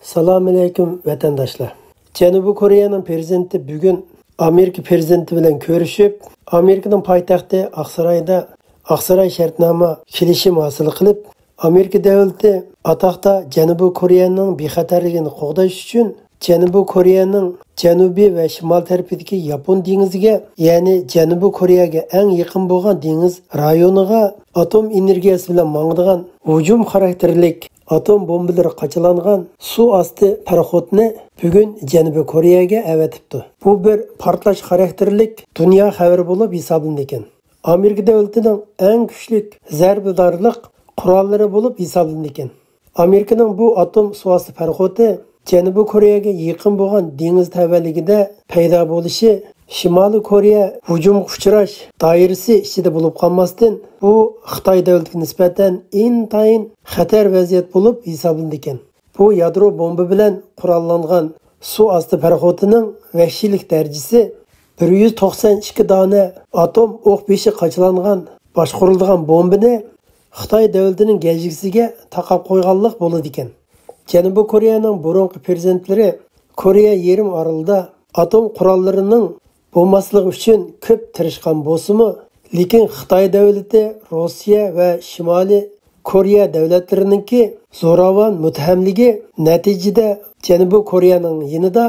Assalomu alaykum vatandoshlar. Janubiy Koreyaning prezidenti bugun Amerika prezidenti bilan ko'rishib, Amerikaning poytaxti Aqsaray shartnoma kelishim hosil qilib, Amerika davlati atoqda Janubiy Koreyaning bexatarligini qo'g'dash uchun Janubiy Koreyaning janubiy va shimol tarafidagi Yapon dengiziga, ya'ni Janubiy Koreyaga eng yaqin bo'lgan dengiz rayoniga atom energiyasi bilan mangdigan hujum xarakterlik atom bombalari qachilangan suv osti paraxodni bugun Janubiy Koreyaga avatibdi. Bu bir portlash xarakterlik dunyo xabari bo'lib hisoblanadi ekan. Amerika davlatining eng kuchli zarbadorlik qurollari bo'lib hisoblanadi ekan. Amerikaning bu atom suv osti paraxodi Janubiy Koreyaga yaqin bo'lgan dengiz tavalligida paydo bo'lishi Shimoliy Koreya hujumga uchrash doirasi ichida bo'lib qolmasdan, bu Xitoy davlatiga nisbatan intayin xatar vaziyat bo'lib hisoblanadi ekan. Bu yadro bomba bilan qurollangan suv osti paraxodining vahshiylik darajasi 192 dona atom o'q beshi qachilangan boshqarilgan bombani Xitoy davlatining gajigisiga taqab qo'yganlik bo'ladi ekan. Janubiy Koreyaning burungi prezidentlari Koreya yarim orolida atom qurollarining bo'lmasligi uchun ko'p tirishgan bo'lsa-mu, lekin Xitoy davlati, Rossiya va Shimoliy Koreya davlatlarininki zo'ravon muttahamligi natijada Janubiy Koreyaning yanida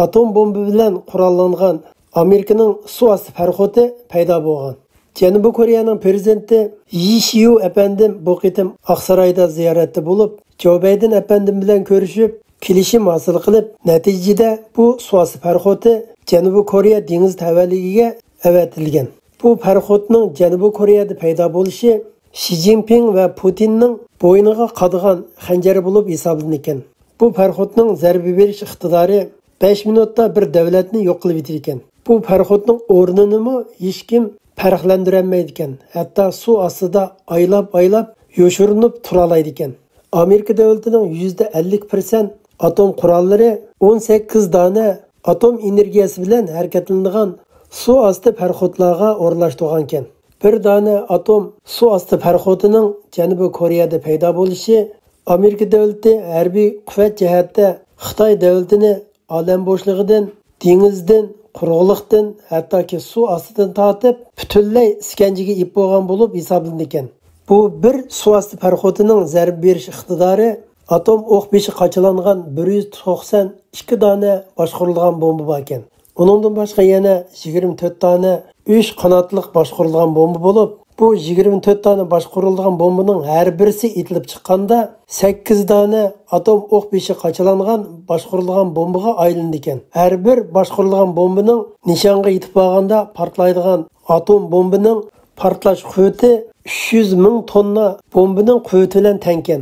atom bomba bilan qurollangan Amerikaning suv osti paraxodi paydo bo'lgan. Janubiy Koreyaning prezidenti Yi Shiyu apandim bu qitim Aqsarayda ziyoratda bo'lib, Joe Biden apandim bilan ko'rishib, kelishim hosil qilib, natijada bu suv osti paraxodi Janubiy Koreya dengiz tavalligiga avatilgan. Bu paraxodning Janubiy Koreyada paydo bo'lishi Xi Jinping va Putinning bo'yniga qadg'an xanjar bo'lib hisoblanadi ekan. Bu paraxodning zarba berish iqtidori 5 minutda bir davlatni yo'q qilib bitir ekan. Bu paraxodning o'rnini hech kim farqlantirolmaydi ekan. Hatto suv ostida aylab yoshirinib tura oladi ekan. Amerika davlatining %50% atom qurollari 18 dona atom energiyasi bilan harakatlanadigan suv osti paraxodlarga o'rnashtirilgan ekan. Bir dona atom suv osti paraxodining Janubiy Koreyada paydo bo'lishi Amerika davlati harbiy quvvat jihatda Xitoy davlatini olam bo'shlig'idan, dengizdan, quruqlikdan, hattoki suv ostidan tortib butunlay iskanjaga ip bo'lgan bo'lib hisoblanadi ekan. Bu bir suv osti paraxodining zarba berish iqtidori atom o'q beshi qachilangan 192 dona boshqarilgan bomba bor ekan. Uningdan boshqa yana 24 dona 3 qanotliq boshqarilgan bomba bo'lib, bu 24 dona boshqarilgan bombaning har birisi etilib chiqqanda 8 dona atom o'q beshi qachilangan boshqarilgan bombaga aylanadi ekan. Har bir boshqarilgan bombaning nishonga yetib borganda portlaydigan atom bombaning portlash quvvati 300 ming tonna bombaning quvvati bilan teng ekan.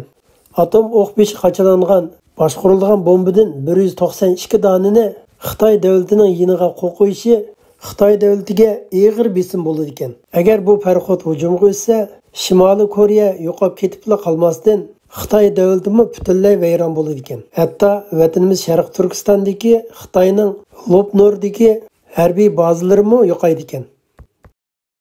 Atom o'q beshi qachilangan boshqarilgan bombadan 192 donani Xitoy davlatining yiniga qo'yishi Xitoy davlatiga og'ir besim bo'ladi ekan. Agar bu paraxod hujumga o'tsa, Shimoliy Koreya yo'qolib ketibla qolmasdan Xitoy davlatimi butunlay vayron bo'ladi ekan. Hatto vatanimiz Sharq Turkistondagi Xitoyning Lopnordagi harbiy bazalari yo'qaydi ekan.